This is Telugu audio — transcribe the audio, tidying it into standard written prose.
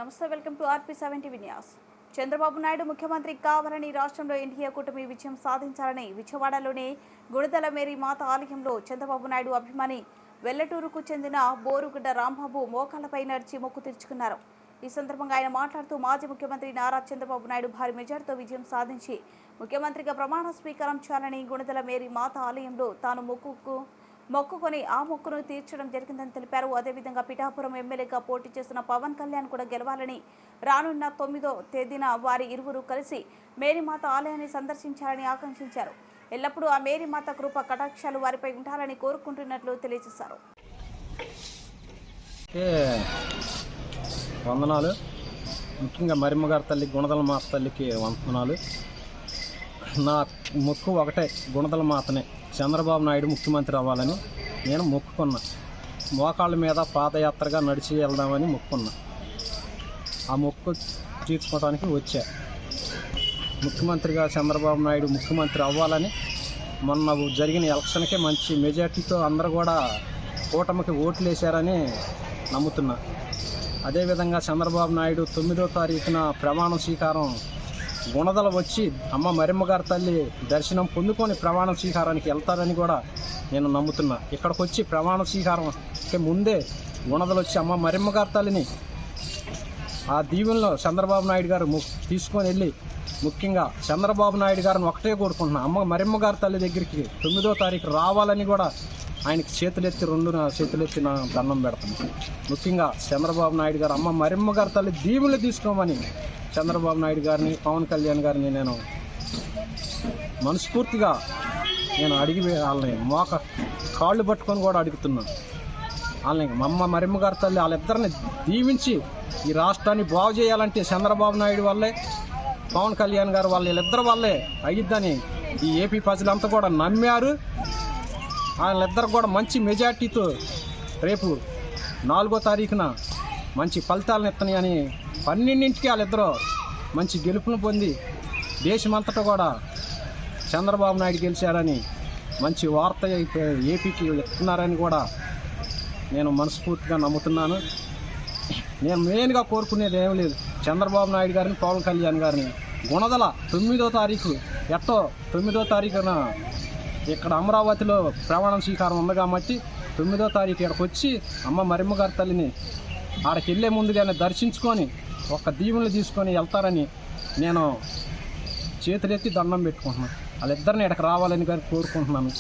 నమస్తే, welcome to RP7 TV news. Chandrababu Naidu ముఖ్యమంత్రి కావాలని రాష్ట్రంలో ఎన్డీఏ కూటమి విజయం సాధించాలని విజయవాడలోని గుణదల మేరీ మాత ఆలయంలో చంద్రబాబు నాయుడు అభిమాని వెల్లటూరుకు చెందిన బోరుగుడ్డ రాంబాబు మోకాళ్లపై నడిచి మొక్కు తీర్చుకున్నారు. ఈ సందర్భంగా ఆయన మాట్లాడుతూ మాజీ ముఖ్యమంత్రి నారా చంద్రబాబు నాయుడు భారీ మెజార్టీతో విజయం సాధించి ముఖ్యమంత్రిగా ప్రమాణ స్వీకారం చేయాలని గుణదల మేరీ మాత ఆలయంలో తాను మొక్కుకొని ఆ మొక్కును తీర్చడం జరిగిందని తెలిపారు. అదేవిధంగా పిఠాపురం ఎమ్మెల్యేగా పోటీ చేసిన పవన్ కళ్యాణ్ కూడా గెలవాలని రానున్న 9వ తేదీన వారి ఇరువురు కలిసి మేరీమాత ఆలయాన్ని సందర్శించాలని ఆకాంక్షించారు. ఎల్లప్పుడూ ఆ మేరీమాత కృప కటాక్షాలు వారిపై ఉండాలని కోరుకుంటున్నట్లు తెలియజేశారు. వందనాలు. ముఖ్యంగా మరిమ్మగారి తల్లి గుణదల మాత తల్లికి వందనాలు. నా మొక్కు ఒకటే, గుణదల మాతనే చంద్రబాబు నాయుడు ముఖ్యమంత్రి అవ్వాలని నేను మొక్కుకున్నా. మోకాళ్ళ మీద పాదయాత్రగా నడిచి వెళ్దామని మొక్కుకున్నా. ఆ మొక్కు తీర్చుకోవడానికి వచ్చా. ముఖ్యమంత్రిగా చంద్రబాబు నాయుడు ముఖ్యమంత్రి అవ్వాలని మొన్న జరిగిన ఎలక్షన్కే మంచి మెజార్టీతో అందరూ కూడా కూటమికి ఓట్లు వేశారని నమ్ముతున్నా. అదేవిధంగా చంద్రబాబు నాయుడు 9వ తారీఖున ప్రమాణ స్వీకారం గుణదల వచ్చి అమ్మ మరిమ్మగారి తల్లి దర్శనం పొందుకొని ప్రమాణ స్వీకారానికి వెళ్తారని కూడా నేను నమ్ముతున్నా. ఇక్కడికి వచ్చి ప్రమాణ స్వీకారంకి ముందే గుణదలు వచ్చి అమ్మ మరిమ్మగారి తల్లిని ఆ దీవెనలో చంద్రబాబు నాయుడు గారు తీసుకొని వెళ్ళి ముఖ్యంగా చంద్రబాబు నాయుడు గారిని ఒకటే కోరుకుంటున్నా, అమ్మ మరిమ్మగారి తల్లి దగ్గరికి 9వ తారీఖు రావాలని కూడా ఆయనకి చేతులెత్తి నా దండం పెడుతున్నాను. ముఖ్యంగా చంద్రబాబు నాయుడు గారు అమ్మ మరిమ్మగారి తల్లి దీవెనలు తీసుకోమని చంద్రబాబు నాయుడు గారిని, పవన్ కళ్యాణ్ గారిని నేను మనస్ఫూర్తిగా అడిగి వాళ్ళని కాళ్ళు పట్టుకొని కూడా అడుగుతున్నాను. వాళ్ళని అమ్మ మరిమ్మగారి తల్లి వాళ్ళిద్దరిని దీవించి ఈ రాష్ట్రాన్ని బాగు చేయాలంటే చంద్రబాబు నాయుడు వల్లే, పవన్ కళ్యాణ్ గారు వీళ్ళిద్దరి వల్లే అయ్యిద్దని ఈ ఏపీ ప్రజలంతా కూడా నమ్మారు. వాళ్ళిద్దరు కూడా మంచి మెజార్టీతో రేపు 4వ తారీఖున మంచి ఫలితాలను ఇస్తాయని 12ంటికి వాళ్ళిద్దరూ మంచి గెలుపును పొంది దేశమంతటా కూడా చంద్రబాబు నాయుడు గెలిచారని మంచి వార్త ఏపీకి ఇస్తున్నారని కూడా నేను మనస్ఫూర్తిగా నమ్ముతున్నాను. నేను మెయిన్గా కోరుకునేది ఏం లేదు, చంద్రబాబు నాయుడు గారిని, పవన్ కళ్యాణ్ గారిని గుణదల 9వ తారీఖు 9వ తారీఖున ఇక్కడ అమరావతిలో ప్రమాణ స్వీకారం ఉంది కాబట్టి 9వ తారీఖు ఇక్కడికి వచ్చి అమ్మ మరిమ్మగారి తల్లిని ఆడకి వెళ్ళే ముందుగానే దర్శించుకొని ఒక్క దీవెనలు తీసుకొని వెళ్తారని నేను చేతులెత్తి దండం పెట్టుకుంటున్నాను. వాళ్ళిద్దరిని ఇక్కడికి రావాలని గారు కోరుకుంటున్నాను.